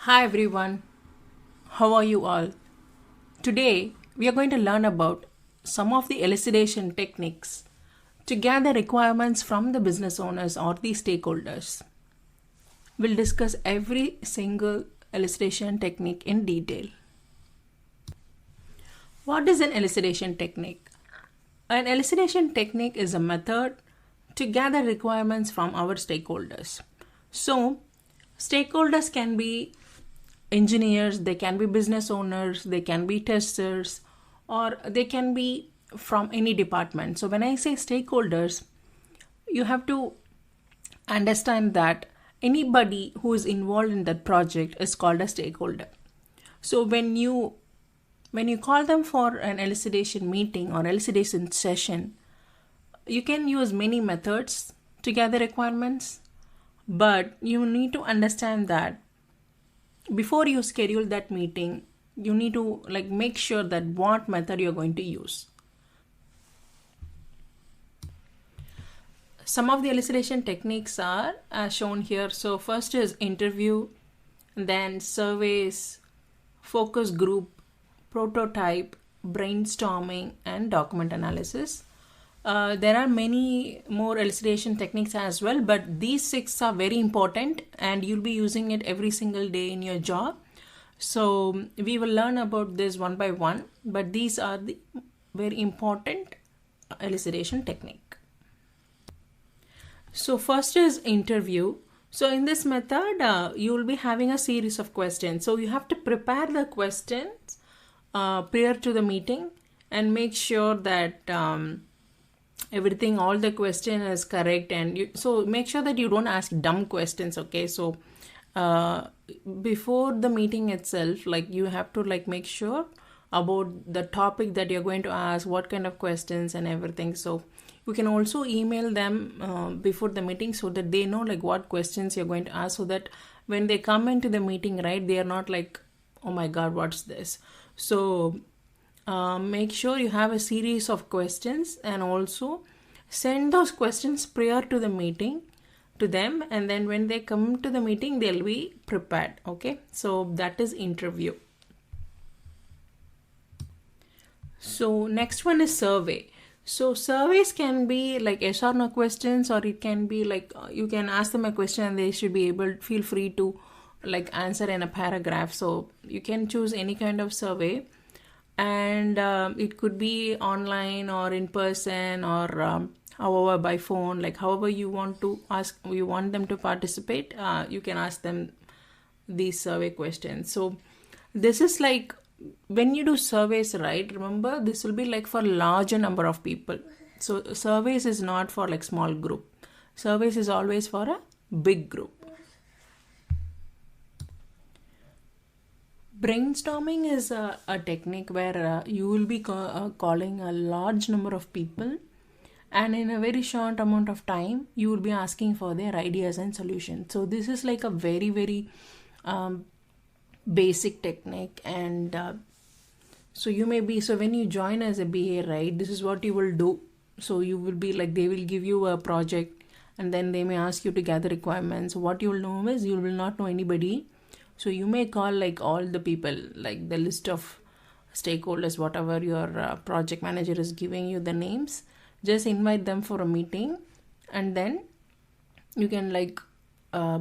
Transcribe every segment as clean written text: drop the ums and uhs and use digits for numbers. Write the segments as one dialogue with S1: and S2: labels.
S1: Hi everyone, how are you all? Today we are going to learn about some of the elucidation techniques to gather requirements from the business owners or the stakeholders. We'll discuss every single elucidation technique in detail. What is an elucidation technique? An elucidation technique is a method to gather requirements from our stakeholders. So, stakeholders can be engineers, they can be business owners, they can be testers, or they can be from any department. So, when I say stakeholders, you have to understand that anybody who is involved in that project is called a stakeholder. So, when you call them for an elucidation meeting or elucidation session, you can use many methods to gather requirements, but you need to understand that before you schedule that meeting, you need to make sure that what method you're going to use. Some of the elucidation techniques are as shown here. So first is interview, then surveys, focus group, prototype, brainstorming, and document analysis. There are many more elucidation techniques as well, but these 6 are very important and you'll be using it every single day in your job. So we will learn about this one by one, but these are the very important elucidation technique. So first is interview. So in this method, you will be having a series of questions. So you have to prepare the questions prior to the meeting and make sure that everything, all the question is correct, and so make sure that you don't ask dumb questions. Okay, so before the meeting itself, you have to make sure about the topic that you're going to ask, what kind of questions and everything. So you can also email them before the meeting so that they know what questions you're going to ask, so that when they come into the meeting, right, they are not oh my god, what's this. So make sure you have a series of questions and also send those questions prior to the meeting to them, and then when they come to the meeting they'll be prepared. Okay, so that is interview. So next one is survey. So surveys can be yes or no questions, or it can be you can ask them a question and they should be able, feel free to answer in a paragraph. So you can choose any kind of survey, and it could be online or in person, or however by phone, however you want them to participate, you can ask them these survey questions. So this is when you do surveys, right, remember this will be for larger number of people. So surveys is not for small group. Surveys is always for a big group. Brainstorming is a technique where you will be calling a large number of people, and in a very short amount of time you will be asking for their ideas and solutions. So this is a very very basic technique, and so you may be, so when you join as a BA, right, this is what you will do. So you will be they will give you a project and then they may ask you to gather requirements. What you will know is you will not know anybody. So you may call all the people, the list of stakeholders, whatever your project manager is giving you the names, just invite them for a meeting, and then you can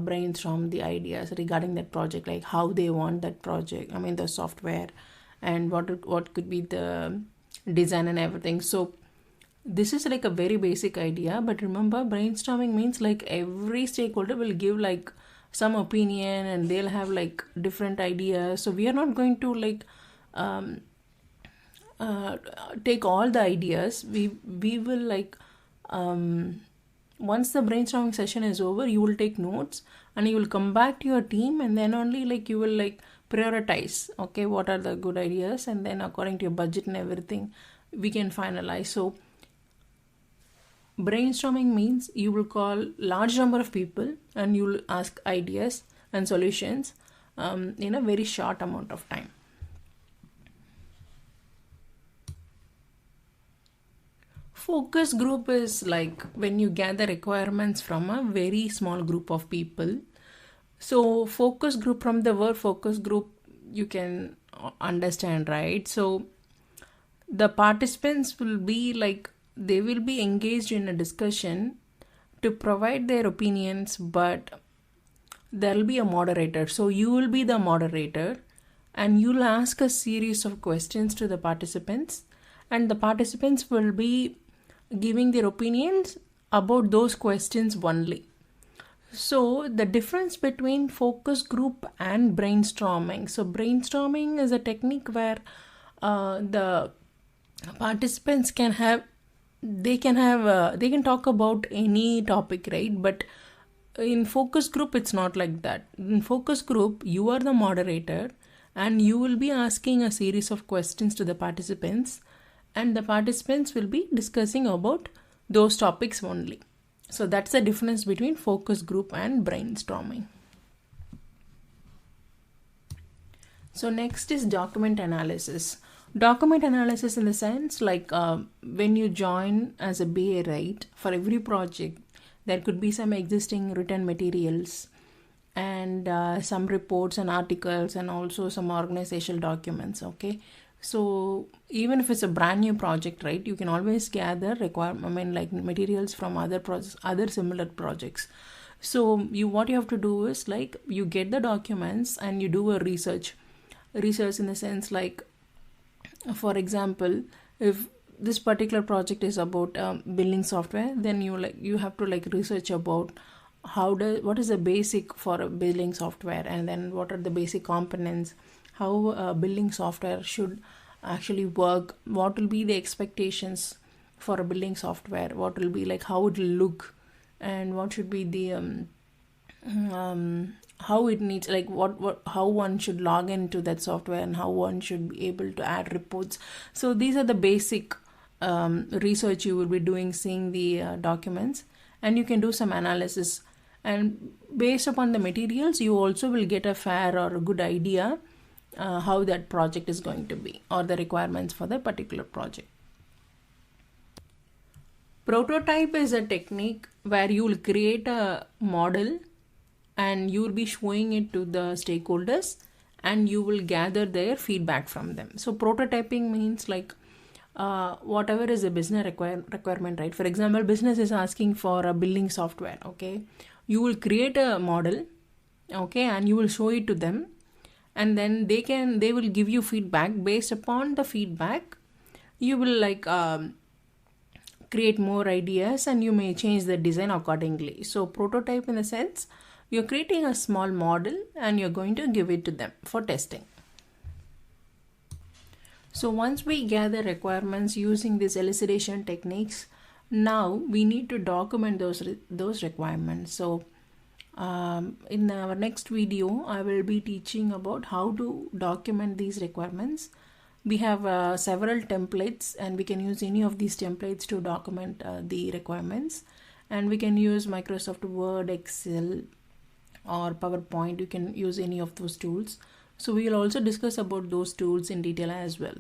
S1: brainstorm the ideas regarding that project, how they want that project, I mean the software, and what could be the design and everything. So this is a very basic idea, but remember brainstorming means every stakeholder will give some opinion and they'll have different ideas. So we are not going to take all the ideas. We will once the brainstorming session is over, you will take notes and you will come back to your team, and then only you will prioritize, okay, what are the good ideas, and then according to your budget and everything we can finalize. So brainstorming means you will call large number of people and you will ask ideas and solutions in a very short amount of time. Focus group is when you gather requirements from a very small group of people. So focus group, from the word focus group, you can understand, right? So the participants will be like, they will be engaged in a discussion to provide their opinions, but there will be a moderator. So you will be the moderator and you'll ask a series of questions to the participants, and the participants will be giving their opinions about those questions only. So the difference between focus group and brainstorming. So brainstorming is a technique where the participants can have, they can talk about any topic, right? But in focus group, it's not like that. In focus group, you are the moderator and you will be asking a series of questions to the participants, and the participants will be discussing about those topics only. So that's the difference between focus group and brainstorming. So next is document analysis. Document analysis in the sense like when you join as a BA, right? For every project, there could be some existing written materials and some reports and articles and also some organizational documents, okay? So even if it's a brand new project, right, you can always gather materials from other projects, other similar projects. So what you have to do is like you get the documents and you do a research in the sense like, for example, if this particular project is about billing software, then you have to research about what is the basic for a billing software, and then what are the basic components, how billing software should actually work, what will be the expectations for a billing software, what will be like, how it will look, and what should be the how it needs, like how one should log into that software and how one should be able to add reports. So these are the basic research you will be doing, seeing the documents, and you can do some analysis, and based upon the materials you also will get a fair or a good idea how that project is going to be, or the requirements for the particular project. Prototype is a technique where you will create a model and you will be showing it to the stakeholders and you will gather their feedback from them. So prototyping means like whatever is a business requirement, right? For example, business is asking for a billing software, okay? You will create a model, okay, and you will show it to them, and then they will give you feedback. Based upon the feedback, you will create more ideas and you may change the design accordingly. So prototype in the sense, you're creating a small model and you're going to give it to them for testing. So once we gather requirements using these elucidation techniques, now we need to document those requirements. So in our next video, I will be teaching about how to document these requirements. We have several templates and we can use any of these templates to document the requirements, and we can use Microsoft Word, Excel, or PowerPoint. You can use any of those tools. So we will also discuss about those tools in detail as well.